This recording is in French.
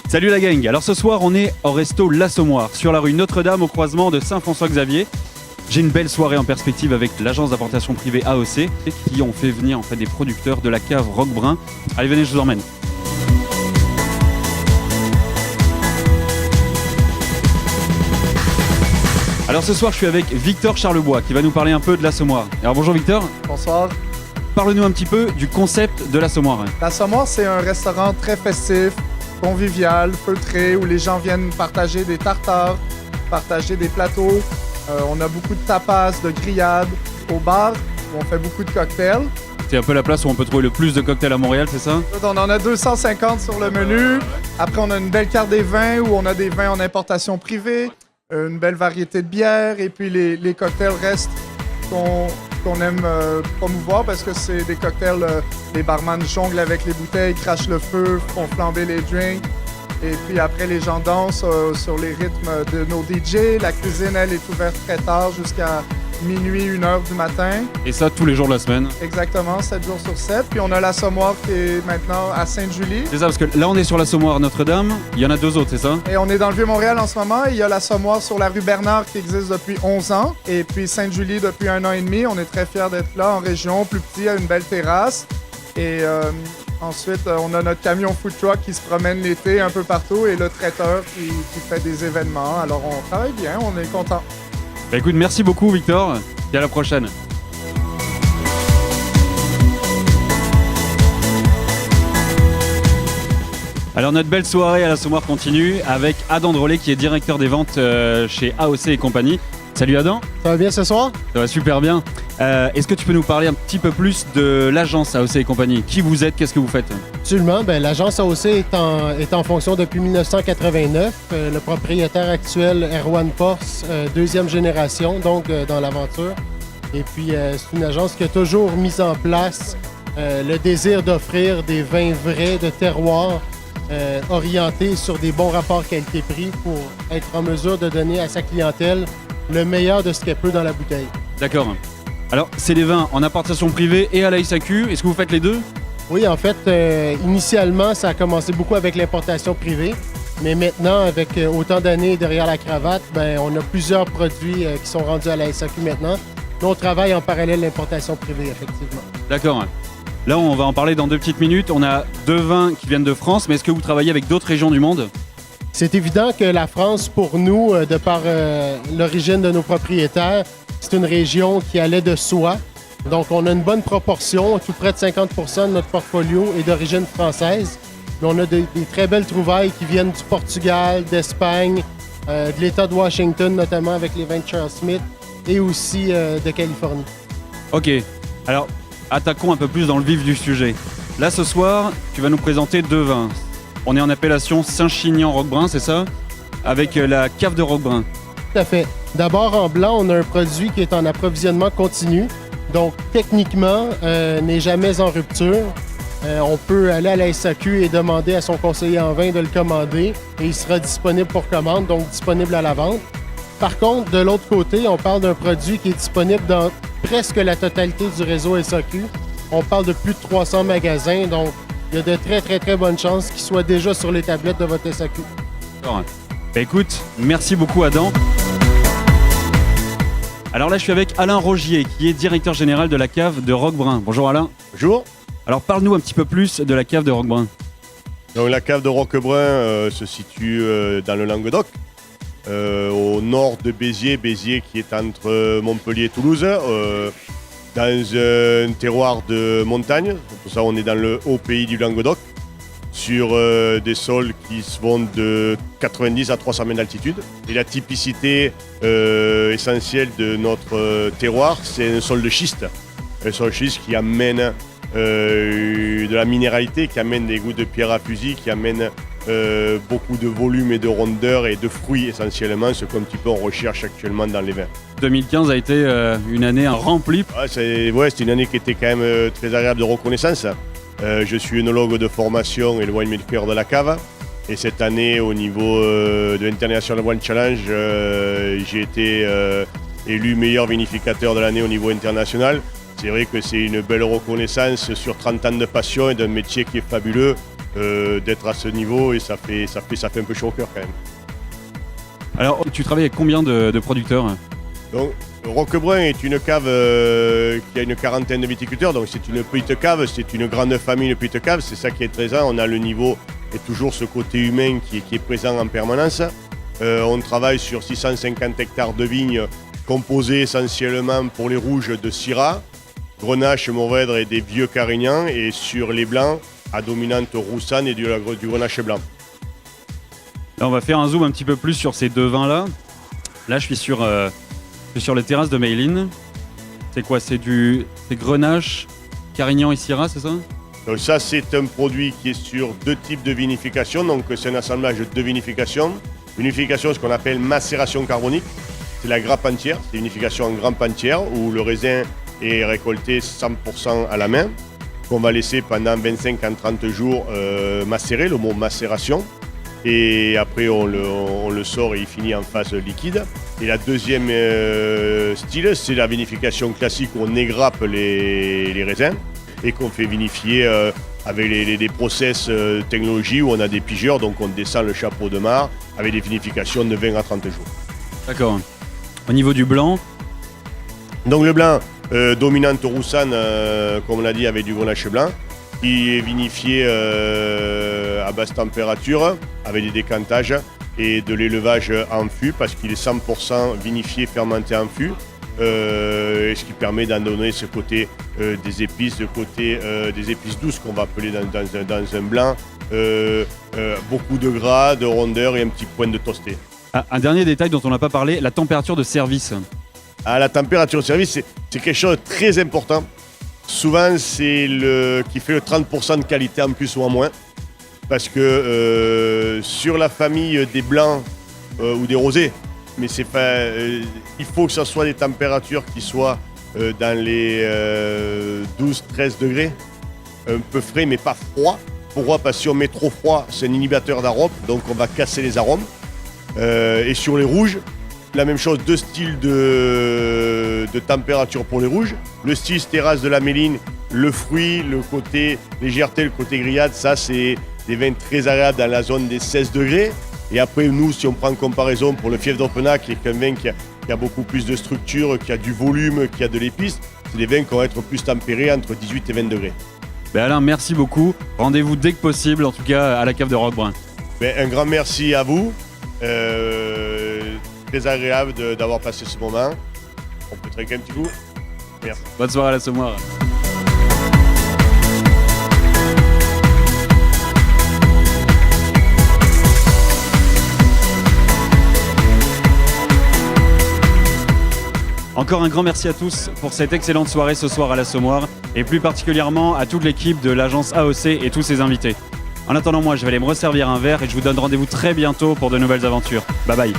Salut la gang, alors ce soir on est au resto L'Assommoir, sur la rue Notre-Dame au croisement de Saint-François-Xavier. J'ai une belle soirée en perspective avec l'agence d'importation privée AOC qui ont fait venir des producteurs de la cave Roquebrun. Allez venez, je vous emmène. Alors ce soir je suis avec Victor Charlebois qui va nous parler un peu de L'Assommoir. Alors bonjour Victor. Bonsoir. Parle-nous un petit peu du concept de L'Assommoir. L'Assommoir, c'est un restaurant très festif, convivial, feutré, où les gens viennent partager des tartares, partager des plateaux. On a beaucoup de tapas, de grillades. Au bar, où on fait beaucoup de cocktails. C'est un peu la place où on peut trouver le plus de cocktails à Montréal, c'est ça? On en a 250 sur le menu. Après, on a une belle carte des vins, où on a des vins en importation privée, une belle variété de bières, et puis les cocktails restent qu'on aime promouvoir parce que c'est des cocktails, les barman jonglent avec les bouteilles, crachent le feu, font flamber les drinks. Et puis après, les gens dansent sur les rythmes de nos DJ. La cuisine, elle, est ouverte très tard jusqu'à minuit, 1h du matin. Et ça, tous les jours de la semaine? Exactement, 7 jours sur 7. Puis on a l'Assommoir qui est maintenant à Sainte-Julie. C'est ça, parce que là, on est sur l'Assommoir Notre-Dame. Il y en a deux autres, c'est ça? Et on est dans le Vieux-Montréal en ce moment. Il y a l'Assommoir sur la rue Bernard qui existe depuis 11 ans. Et puis Sainte-Julie depuis 1 an et demi. On est très fiers d'être là en région, plus petit, à une belle terrasse. Et ensuite, on a notre camion food truck qui se promène l'été un peu partout et le traiteur qui fait des événements. Alors on travaille bien, on est content. Bah écoute, merci beaucoup Victor, et à la prochaine. Alors notre belle soirée à l'Assommoir continue avec Adam Drolet qui est directeur des ventes chez AOC et compagnie. Salut Adam. Ça va bien ce soir? Ça va super bien. Est-ce que tu peux nous parler un petit peu plus de l'agence AOC et compagnie? Qui vous êtes? Qu'est-ce que vous faites? Absolument. L'agence AOC est en fonction depuis 1989. Le propriétaire actuel, Erwan Porce, deuxième génération, donc dans l'aventure. Et puis, c'est une agence qui a toujours mis en place le désir d'offrir des vins vrais de terroir orientés sur des bons rapports qualité-prix pour être en mesure de donner à sa clientèle le meilleur de ce qu'elle peut dans la bouteille. D'accord. Alors, c'est des vins en importation privée et à la SAQ. Est-ce que vous faites les deux? Oui, en fait, initialement, ça a commencé beaucoup avec l'importation privée. Mais maintenant, avec autant d'années derrière la cravate, on a plusieurs produits qui sont rendus à la SAQ maintenant. Nous, on travaille en parallèle l'importation privée, effectivement. D'accord. Là, on va en parler dans 2 petites minutes. On a 2 vins qui viennent de France, mais est-ce que vous travaillez avec d'autres régions du monde? C'est évident que la France, pour nous, de par l'origine de nos propriétaires, c'est une région qui allait de soi. Donc, on a une bonne proportion. Tout près de 50 % de notre portfolio est d'origine française. Mais on a des très belles trouvailles qui viennent du Portugal, d'Espagne, de l'État de Washington, notamment avec les vins de Charles Smith, et aussi de Californie. OK. Alors, attaquons un peu plus dans le vif du sujet. Là, ce soir, tu vas nous présenter 2 vins. On est en appellation Saint-Chinian-Roquebrun, c'est ça? Avec la cave de Roquebrun. Tout à fait. D'abord, en blanc, on a un produit qui est en approvisionnement continu. Donc, techniquement, n'est jamais en rupture. On peut aller à la SAQ et demander à son conseiller en vin de le commander et il sera disponible pour commande, donc disponible à la vente. Par contre, de l'autre côté, on parle d'un produit qui est disponible dans presque la totalité du réseau SAQ. On parle de plus de 300 magasins, donc il y a de très, très, très bonnes chances qu'il soit déjà sur les tablettes de votre SAQ. D'accord. Écoute, merci beaucoup Adam. Alors là, je suis avec Alain Rogier, qui est directeur général de la cave de Roquebrun. Bonjour Alain. Bonjour. Alors parle-nous un petit peu plus de la cave de Roquebrun. Donc, la cave de Roquebrun se situe dans le Languedoc, au nord de Béziers. Béziers qui est entre Montpellier et Toulouse, dans un terroir de montagne. Pour ça, on est dans le haut pays du Languedoc, sur des sols qui vont de 90 à 300 mètres d'altitude. Et la typicité essentielle de notre terroir, c'est un sol de schiste. Un sol de schiste qui amène de la minéralité, qui amène des goûts de pierre à fusil, qui amène beaucoup de volume et de rondeur et de fruits essentiellement, ce qu'un petit peu on recherche actuellement dans les vins. 2015 a été une année remplie. C'est une année qui était quand même très agréable de reconnaissance. Je suis œnologue de formation et le winemaker de la cave. Et cette année, au niveau de l'International Wine Challenge, j'ai été élu meilleur vinificateur de l'année au niveau international. C'est vrai que c'est une belle reconnaissance sur 30 ans de passion et d'un métier qui est fabuleux. d'être à ce niveau et ça fait un peu chaud au cœur quand même. Alors, tu travailles avec combien de producteurs? Donc, Roquebrun est une cave qui a une quarantaine de viticulteurs, donc c'est une petite cave, c'est une grande famille de petites caves, c'est ça qui est présent. On a le niveau et toujours ce côté humain qui est présent en permanence. On travaille sur 650 hectares de vignes composées essentiellement pour les rouges de Syrah, Grenache, Mourvèdre et des vieux Carignans, et sur les blancs à dominante Roussanne et du Grenache blanc. Là, on va faire un zoom un petit peu plus sur ces deux vins-là. Là, je suis sur les terrasses de Meilin. C'est quoi? C'est Grenache, Carignan et Syrah, c'est ça? Donc ça, c'est un produit qui est sur deux types de vinification. Donc c'est un assemblage de vinification. Vinification, ce qu'on appelle macération carbonique. C'est la grappe entière. C'est une vinification en grappe entière où le raisin est récolté 100% à la main, qu'on va laisser pendant 25 à 30 jours macérer, le mot macération. Et après, on le sort et il finit en phase liquide. Et la deuxième style, c'est la vinification classique où on égrappe les raisins et qu'on fait vinifier avec des process technologie où on a des pigeurs, donc on descend le chapeau de mare avec des vinifications de 20 à 30 jours. D'accord. Au niveau du blanc? Donc le blanc, dominante Roussanne, comme on l'a dit, avec du Grenache blanc, qui est vinifié à basse température avec des décantages et de l'élevage en fût parce qu'il est 100% vinifié, fermenté en fût. Et ce qui permet d'en donner ce côté des épices, des épices douces qu'on va appeler dans un blanc, beaucoup de gras, de rondeur et un petit point de toasté. Ah, un dernier détail dont on n'a pas parlé, la température de service. À la température de service, c'est quelque chose de très important. Souvent, c'est qui fait le 30% de qualité en plus ou en moins. Parce que sur la famille des blancs ou des rosés, mais c'est pas, il faut que ce soit des températures qui soient dans les 12-13 degrés, un peu frais mais pas froid. Pourquoi? Parce que si on met trop froid, c'est un inhibiteur d'arôme, donc on va casser les arômes. Et sur les rouges, la même chose, deux styles de température pour les rouges. Le style terrasse de la Méline, le fruit, le côté légèreté, le côté grillade, ça c'est des vins très agréables dans la zone des 16 degrés. Et après, nous, si on prend en comparaison pour le fief d'Oppenac, qui est un vin qui a beaucoup plus de structure, qui a du volume, qui a de l'épice, c'est des vins qui vont être plus tempérés entre 18 et 20 degrés. Ben Alain, merci beaucoup. Rendez-vous dès que possible, en tout cas à la cave de Roquebrun. Ben, un grand merci à vous. Très agréable d'avoir passé ce moment. On peut trinquer un petit coup. Merci. Bonne soirée à l'Assommoir. Encore un grand merci à tous pour cette excellente soirée ce soir à l'Assommoir et plus particulièrement à toute l'équipe de l'agence AOC et tous ses invités. En attendant, moi, je vais aller me resservir un verre et je vous donne rendez-vous très bientôt pour de nouvelles aventures. Bye bye.